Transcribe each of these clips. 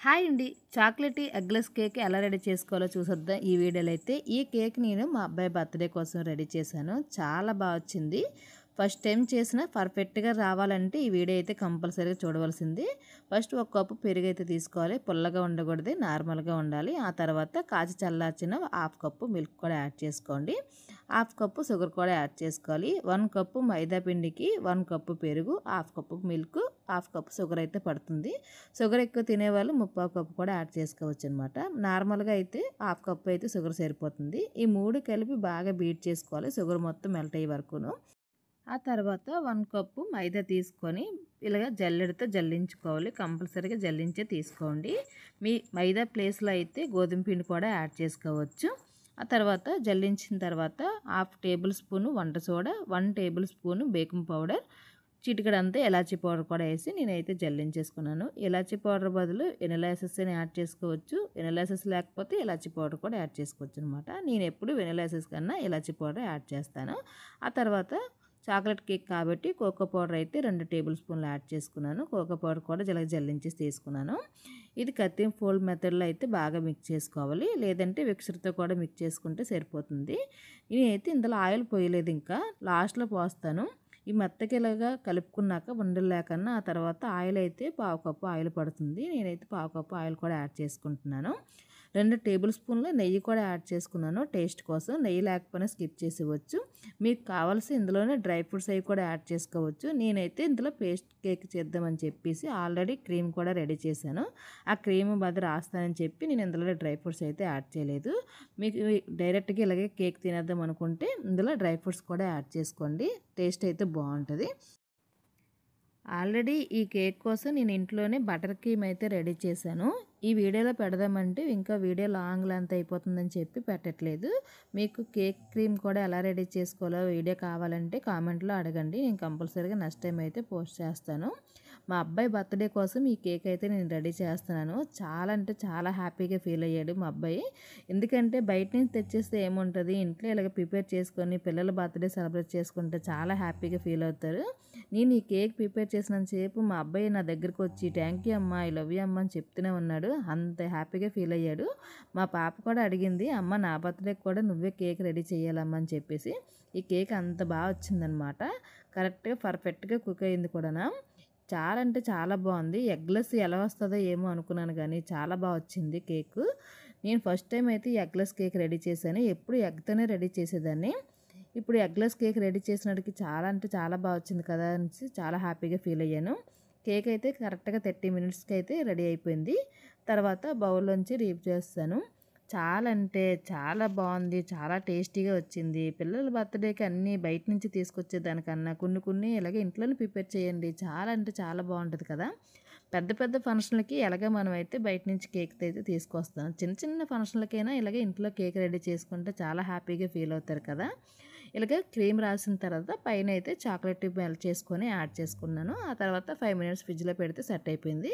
Hi అండి. Chocolatey eggless cake ఎలా ready చేసుకోవాలో చూసొద్దాం ఈ వీడియోలో అయితే. ఈ కేక్ నేను మా అబ్బాయి బర్త్‌డే కోసం రెడీ చేశాను. చాలా వచ్చింది. ఫస్ట్ టైం చేసినా పర్ఫెక్ట్‌గా రావాలంటే ఈ వీడియో అయితే కంపల్సరీగా చూడవలసింది. ఫస్ట్ ఒక కప్పు పెరుగైతే తీసుకోవాలి. పుల్లగా ఉండకూడదు, నార్మల్‌గా ఉండాలి. ఆ తర్వాత కాచి చల్లార్చిన హాఫ్ కప్పు మిల్క్ కూడా యాడ్ చేసుకోండి. హాఫ్ కప్పు షుగర్ కూడా యాడ్ చేసుకోవాలి. 1 కప్పు మైదా పిండికి 1 కప్పు పెరుగు, half cup milk, half cup sugar అయితే పడుతుంది. షుగర్ ఎక్కువ తినేవాళ్ళు ముప్పావు కప్పు కూడా యాడ్ చేసుకోవచ్చు అనమాట. నార్మల్గా అయితే హాఫ్ కప్పు అయితే షుగర్ సరిపోతుంది. ఈ 3 కలిపి బాగా బీట్ చేసుకోవాలి, షుగర్ మొత్తం మెల్ట్ అయ్యే వరకును. ఆ తర్వాత 1 కప్పు మైదా తీసుకొని ఇలాగ జల్లెడతో జల్లించుకోవాలి. కంపల్సరీగా జల్లించే తీసుకోండి. మీ మైదా ప్లేస్లో అయితే గోధుమ పిండి కూడా యాడ్ చేసుకోవచ్చు. ఆ తర్వాత జల్లించిన తర్వాత హాఫ్ టేబుల్ స్పూను వంట soda, 1 table spoon baking powder, చిటికెడంతా ఇలాచీ పౌడర్ కూడా వేసి నేనైతే జల్లించేసుకున్నాను. ఇలాచీ పౌడర్ బదులు వెనిలా ఎసెన్స్ అని యాడ్ చేసుకోవచ్చు. వెనిలా ఎసెన్స్ లేకపోతే ఇలాచీ పౌడర్ కూడా యాడ్ చేసుకోవచ్చు అనమాట. నేను ఎప్పుడు వెనిలా ఎసెన్స్ కన్నా ఇలాచీ పౌడర్ యాడ్ చేస్తాను. ఆ తర్వాత చాక్లెట్ కేక్ కాబట్టి కోకో పౌడర్ అయితే 2 టేబుల్ స్పూన్లు యాడ్ చేసుకున్నాను. కోకో పౌడర్ కూడా జల్లించేసి తీసుకున్నాను. ఇది కత్తిం ఫోల్డ్ మెథడ్లో అయితే బాగా మిక్స్ చేసుకోవాలి. లేదంటే మిక్సర్తో కూడా మిక్స్ చేసుకుంటే సరిపోతుంది. నేనైతే ఇందులో ఆయిల్ పోయలేదు, ఇంకా లాస్ట్లో పోస్తాను. ఈ మెత్తకి ఇలాగా కలుపుకున్నాక ఉండలు లేకన్నా ఆ తర్వాత ఆయిల్ అయితే పావు కప్పు ఆయిల్ పడుతుంది. నేనైతే పావు కప్పు ఆయిల్ కూడా యాడ్ చేసుకుంటున్నాను. 2 టేబుల్ స్పూన్ల నెయ్యి కూడా యాడ్ చేసుకున్నాను టేస్ట్ కోసం. నెయ్యి లేకపోయినా స్కిప్ చేసేవచ్చు. మీకు కావాల్సి ఇందులోనే డ్రై ఫ్రూట్స్ అవి కూడా యాడ్ చేసుకోవచ్చు. నేనైతే ఇందులో పేస్ట్ కేక్ చేద్దామని చెప్పేసి ఆల్రెడీ క్రీమ్ కూడా రెడీ చేశాను. ఆ క్రీమ్ బదులు రాస్తానని చెప్పి నేను ఇందులో డ్రై ఫ్రూట్స్ అయితే యాడ్ చేయలేదు. మీకు డైరెక్ట్గా ఇలాగే కేక్ తినేద్దాం అనుకుంటే ఇందులో డ్రై ఫ్రూట్స్ కూడా యాడ్ చేసుకోండి. టేస్ట్ అయితే బాగుంటుంది. ఆల్రెడీ ఈ కేక్ కోసం నేను ఇంట్లోనే బటర్ క్రీమ్ అయితే రెడీ చేశాను. ఈ వీడియోలో పెడదామంటే ఇంకా వీడియో లాంగ్ లెంత్ అయిపోతుందని చెప్పి పెట్టట్లేదు. మీకు కేక్ క్రీమ్ కూడా ఎలా రెడీ చేసుకోవాలో వీడియో కావాలంటే కామెంట్లో అడగండి. నేను కంపల్సరీగా నెక్స్ట్ టైం అయితే పోస్ట్ చేస్తాను. మా అబ్బాయి బర్త్డే కోసం ఈ కేక్ అయితే నేను రెడీ చేస్తున్నాను. చాలా అంటే చాలా హ్యాపీగా ఫీల్ అయ్యాడు మా అబ్బాయి. ఎందుకంటే బయట నుంచి తెచ్చేస్తే ఏముంటుంది, ఇంట్లో ఇలాగ ప్రిపేర్ చేసుకొని పిల్లల బర్త్డే సెలబ్రేట్ చేసుకుంటే చాలా హ్యాపీగా ఫీల్ అవుతారు. నేను ఈ కేక్ ప్రిపేర్ చేసినంతసేపు మా అబ్బాయి నా దగ్గరికి వచ్చి థ్యాంక్ యూ అమ్మ, ఐ లవ్ యూ అమ్మ అని చెప్తూనే ఉన్నాడు. అంత హ్యాపీగా ఫీల్ అయ్యాడు. మా పాప కూడా అడిగింది, అమ్మ నా బర్త్డేకి కూడా నువ్వే కేక్ రెడీ చేయాలమ్మా అని చెప్పేసి. ఈ కేక్ అంత బాగా వచ్చిందనమాట. కరెక్ట్గా పర్ఫెక్ట్గా కుక్ అయింది కూడా. చాలా అంటే చాలా బాగుంది. ఎగ్లెస్ ఎలా వస్తుందో ఏమో అనుకున్నాను కానీ చాలా బాగా వచ్చింది కేకు. నేను ఫస్ట్ టైం అయితే ఎగ్లెస్ కేక్ రెడీ చేశాను. ఎప్పుడు ఎగ్తోనే రెడీ చేసేదాన్ని. ఇప్పుడు ఎగ్లెస్ కేక్ రెడీ చేసినట్టుకి చాలా అంటే చాలా బాగా వచ్చింది కదా అనేసి చాలా హ్యాపీగా ఫీల్ అయ్యాను. కేక్ అయితే కరెక్ట్గా 30 మినిట్స్కి అయితే రెడీ అయిపోయింది. తర్వాత బౌల్లోంచి రీవ్ చేస్తాను. చాలా అంటే చాలా బాగుంది. చాలా టేస్టీగా వచ్చింది. పిల్లల బర్త్డేకి అన్నీ బయట నుంచి తీసుకొచ్చేదానికన్నా కొన్ని ఇలాగే ఇంట్లోనే ప్రిపేర్ చేయండి. చాలా అంటే చాలా బాగుంటుంది కదా. పెద్ద పెద్ద ఫంక్షన్లకి ఎలాగ మనం అయితే బయట నుంచి కేక్ అయితే తీసుకొస్తాం. చిన్న చిన్న ఫంక్షన్లకైనా ఇలాగే ఇంట్లో కేక్ రెడీ చేసుకుంటే చాలా హ్యాపీగా ఫీల్ అవుతారు కదా. ఇలాగ క్రీమ్ రాసిన తర్వాత పైన అయితే చాక్లెట్ మెల్ట్ చేసుకొని యాడ్ చేసుకున్నాను. ఆ తర్వాత 5 మినిట్స్ ఫ్రిడ్జ్లో పెడితే సెట్ అయిపోయింది.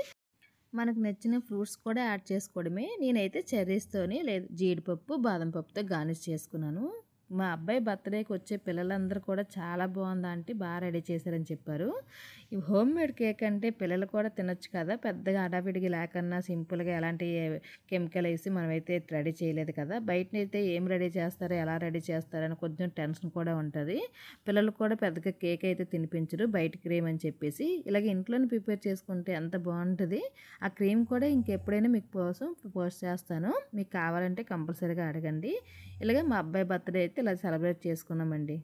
మనకు నచ్చిన ఫ్రూట్స్ కూడా యాడ్ చేసుకోవడమే. నేనైతే చెర్రీస్తోని లేదు జీడిపప్పు, బాదం పప్పుతో గార్నిష్ చేసుకున్నాను. మా అబ్బాయి బర్త్డేకి వచ్చే పిల్లలందరూ కూడా చాలా బాగుంది ఆంటీ, బాగా రెడీ చేశారని చెప్పారు. ఈ హోమ్ మేడ్ కేక్ అంటే పిల్లలు కూడా తినొచ్చు కదా, పెద్దగా హడావిడిగా లేకన్నా సింపుల్గా ఎలాంటి కెమికల్ వేసి మనమైతే రెడీ చేయలేదు కదా. బయటనైతే ఏం రెడీ చేస్తారో ఎలా రెడీ చేస్తారని కొంచెం టెన్షన్ కూడా ఉంటుంది. పిల్లలు కూడా పెద్దగా కేక్ అయితే తినిపించరు బయట క్రీమ్ అని చెప్పేసి. ఇలాగ ఇంట్లోనే ప్రిపేర్ చేసుకుంటే ఎంత బాగుంటుంది. ఆ క్రీమ్ కూడా ఇంకెప్పుడైనా మీకు కోసం పోస్ట్ చేస్తాను. మీకు కావాలంటే కంపల్సరీగా అడగండి. ఇలాగే మా అబ్బాయి బర్త్డే అయితే ఇలా సెలబ్రేట్ చేసుకున్నామండి.